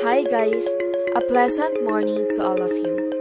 Hi guys, a pleasant morning to all of you.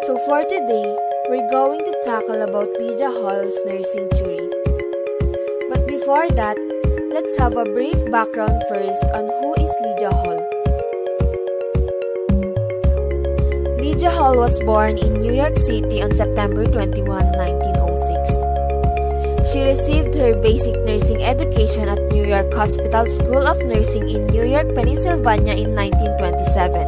So for today, we're going to tackle about Lydia Hall's nursing theory. But before that, let's have a brief background first on who is Lydia Hall. Lydia Hall was born in New York City on September 21, 1906. She received her basic nursing education at New York Hospital School of Nursing in New York, Pennsylvania in 1927.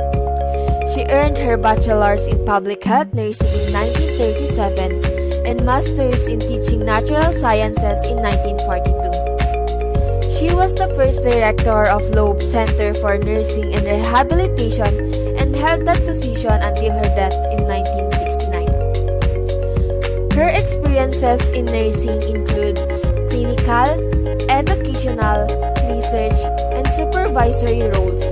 She earned her bachelor's in public health nursing in 1937 and master's in teaching natural sciences in 1942. She was the first director of Loeb Center for Nursing and Rehabilitation and held that position until her death in 1969. Her experiences in nursing include clinical, educational, research, and supervisory roles.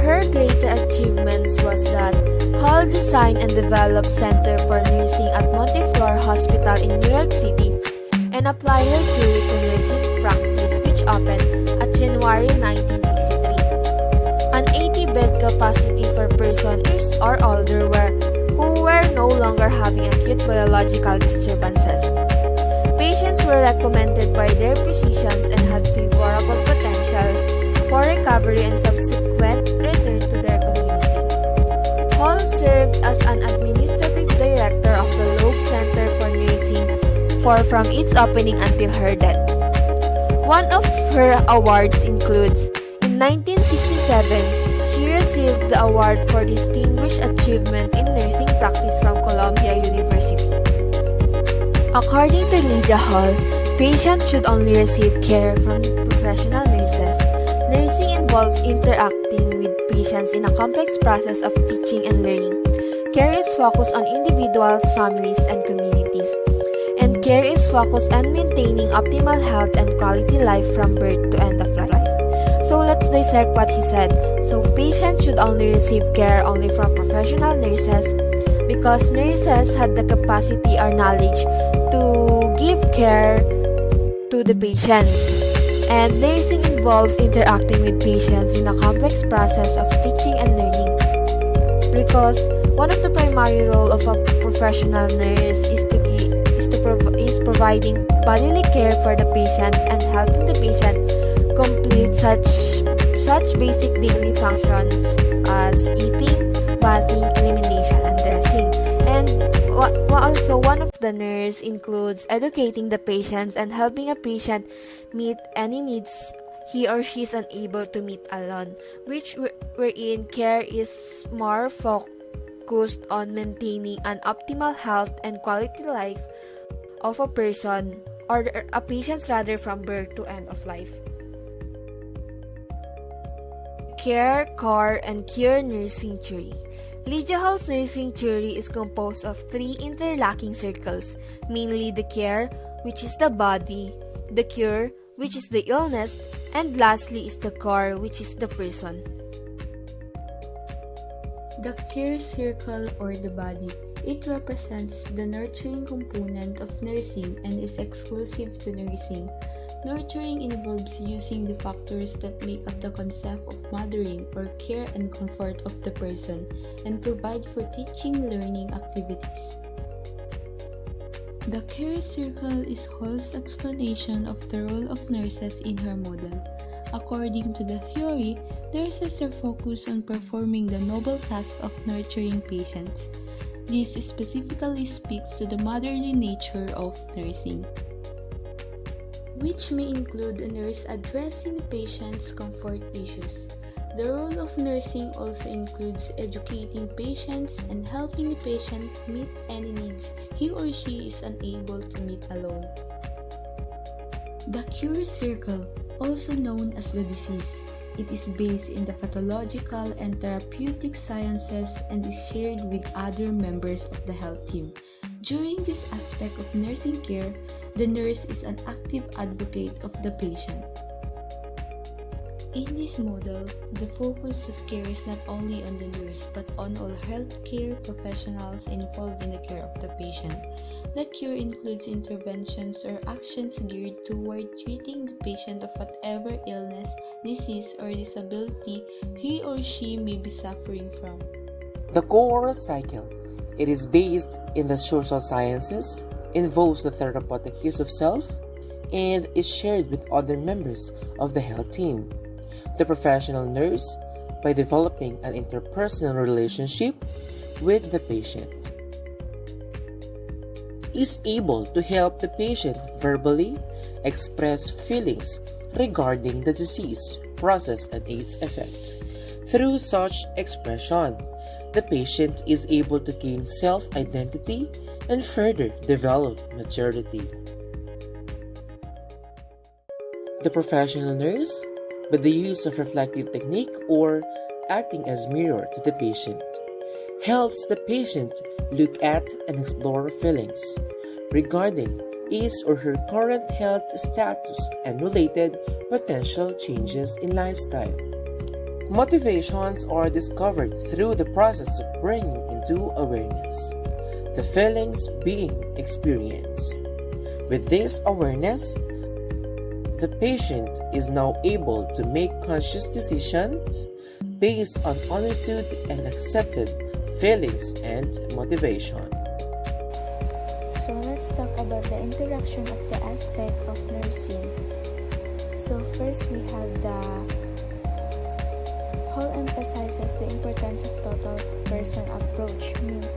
Her greater achievements was that Hall designed and developed Center for Nursing at Montefiore Hospital in New York City and applied her theory to nursing practice, which opened at January 1963. An 80-bed capacity for persons or older who were no longer having acute biological disturbances. Patients were recommended by their physicians and had favorable potentials for recovery and subsequent return to their community. Hall served as an administrative director of the Loeb Center for Nursing from its opening until her death. One of her awards includes, in 1967, she received the award for Distinguished Achievement in Nursing Practice from Columbia University. According to Lydia Hall, patients should only receive care from professional nurses. Nursing involves interacting with patients in a complex process of teaching and learning. Care is focused on individuals, families, and communities. And care is focused on maintaining optimal health and quality life from birth to end of life. So let's dissect what he said. So patients should only receive care only from professional nurses because nurses had the capacity or knowledge to give care to the patients. And nursing involves interacting with patients in a complex process of teaching and learning. Because one of the primary role of a professional nurse is providing bodily care for the patient and helping the patient complete such basic daily functions as eating, bathing, elimination, and dressing. And also one of the nurse includes educating the patients and helping a patient meet any needs he or she is unable to meet alone, wherein care is more focused on maintaining an optimal health and quality life of a person or a patient's rather from birth to end of life. Care, core, and cure nursing theory. Lydia Hall's nursing theory is composed of three interlocking circles, mainly the care, which is the body, the cure, which is the illness, and lastly is the core, which is the person. The care circle or the body. It represents the nurturing component of nursing and is exclusive to nursing. Nurturing involves using the factors that make up the concept of mothering or care and comfort of the person and provide for teaching learning activities. The care circle is Hall's explanation of the role of nurses in her model. According to the theory, nurses are focused on performing the noble task of nurturing patients. This specifically speaks to the motherly nature of nursing, which may include a nurse addressing the patient's comfort issues. The role of nursing also includes educating patients and helping the patient meet any needs he or she is unable to meet alone. The cure circle, also known as the disease. It is based in the pathological and therapeutic sciences and is shared with other members of the health team. During this aspect of nursing care, the nurse is an active advocate of the patient. In this model, the focus of care is not only on the nurse but on all healthcare professionals involved in the care of the patient. The cure includes interventions or actions geared toward treating the patient of whatever illness, disease, or disability he or she may be suffering from. The core cycle. It is based in the social sciences, involves the therapeutic use of self, and is shared with other members of the health team. The professional nurse, by developing an interpersonal relationship with the patient, is able to help the patient verbally express feelings regarding the disease, process, and its effect. Through such expression, the patient is able to gain self-identity and further develop maturity. The professional nurse, by the use of reflective technique or acting as mirror to the patient, helps the patient look at and explore feelings regarding his or her current health status and related potential changes in lifestyle. Motivations are discovered through the process of bringing into awareness the feelings being experienced. With this awareness, the patient is now able to make conscious decisions based on understood and accepted feelings and motivation. So let's talk about the interaction of the aspect of nursing. So first we have the Hall emphasizes the importance of total person approach, means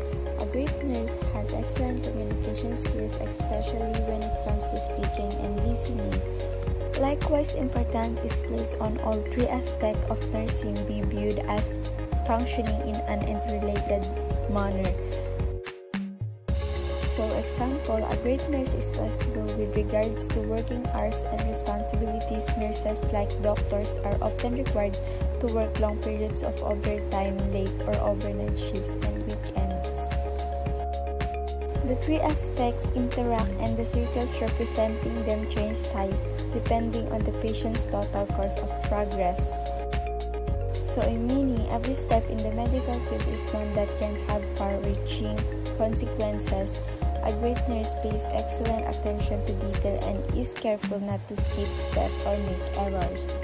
a great nurse has excellent communication skills, especially when it comes to speaking and listening. Likewise, important is placed on all three aspects of nursing be viewed as functioning in an interrelated manner. So, example, a great nurse is flexible with regards to working hours and responsibilities. Nurses, like doctors, are often required to work long periods of overtime, late or overnight shifts, and weekends. The three aspects interact and the circles representing them change size depending on the patient's total course of progress. So in mini, every step in the medical field is one that can have far-reaching consequences. A great nurse pays excellent attention to detail and is careful not to skip steps or make errors.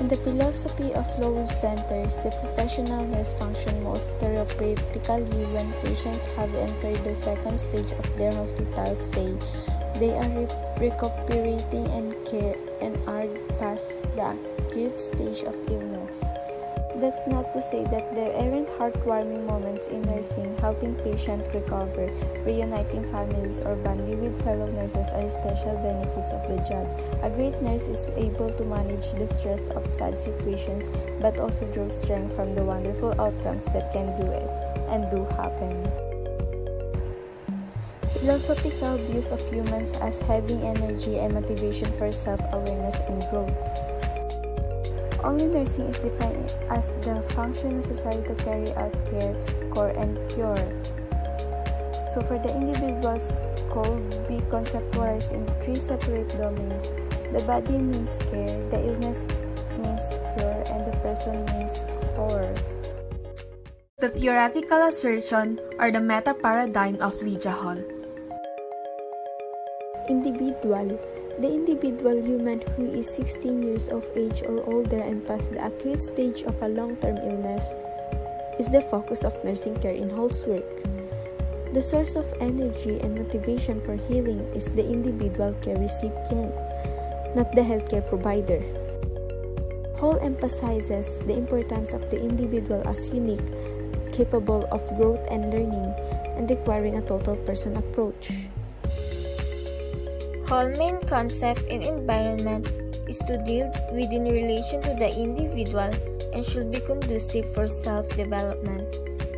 In the philosophy of Loeb centers, the professional nurse function most therapeutically when patients have entered the second stage of their hospital stay. They are recuperating and care and are past the acute stage of illness. That's not to say that there aren't heartwarming moments in nursing, helping patients recover, reuniting families, or bonding with fellow nurses are special benefits of the job. A great nurse is able to manage the stress of sad situations, but also draw strength from the wonderful outcomes that can do it and do happen. Philosophical views of humans as having energy and motivation for self-awareness and growth. Only nursing is defined as the function necessary to carry out care, core, and cure. So for the individuals, could be conceptualized in three separate domains. The body means care, the illness means cure, and the person means core. The theoretical assertion or the meta-paradigm of Lydia Hall. Individual. The individual human who is 16 years of age or older and past the acute stage of a long-term illness is the focus of nursing care in Hall's work. The source of energy and motivation for healing is the individual care recipient, not the healthcare provider. Hall emphasizes the importance of the individual as unique, capable of growth and learning, and requiring a total person approach. Hall's main concept in environment is to deal with in relation to the individual and should be conducive for self-development,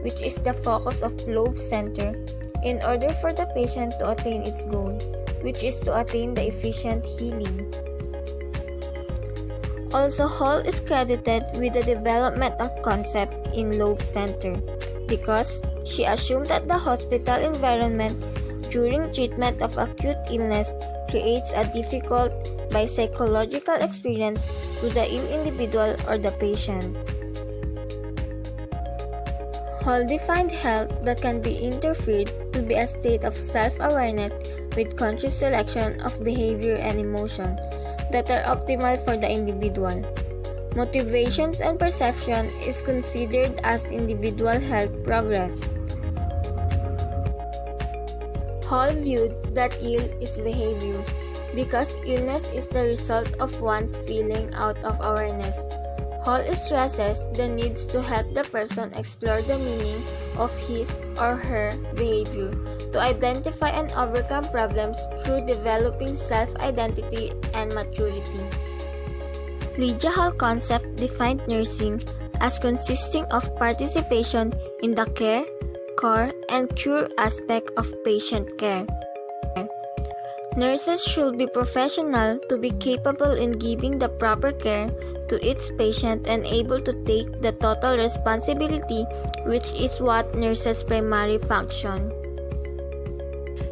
which is the focus of Loeb Center, in order for the patient to attain its goal, which is to attain the efficient healing. Also, Hall is credited with the development of concept in Loeb Center because she assumed that the hospital environment during treatment of acute illness creates a difficult by psychological experience to the ill individual or the patient. Hall defined health that can be interpreted to be a state of self-awareness with conscious selection of behavior and emotion that are optimal for the individual. Motivations and perception is considered as individual health progress. Hall viewed that ill is behavior because illness is the result of one's feeling out of awareness. Hall stresses the needs to help the person explore the meaning of his or her behavior, to identify and overcome problems through developing self-identity and maturity. Lydia Hall concept defined nursing as consisting of participation in the care, core, and cure aspect of patient care. Nurses should be professional to be capable in giving the proper care to its patient and able to take the total responsibility, which is what nurses' primary function.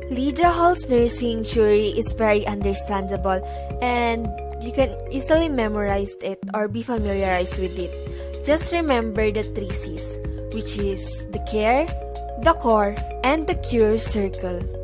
Lydia Hall's nursing theory is very understandable and you can easily memorize it or be familiarized with it. Just remember the 3 C's, which is the care, the core, and the cure circle.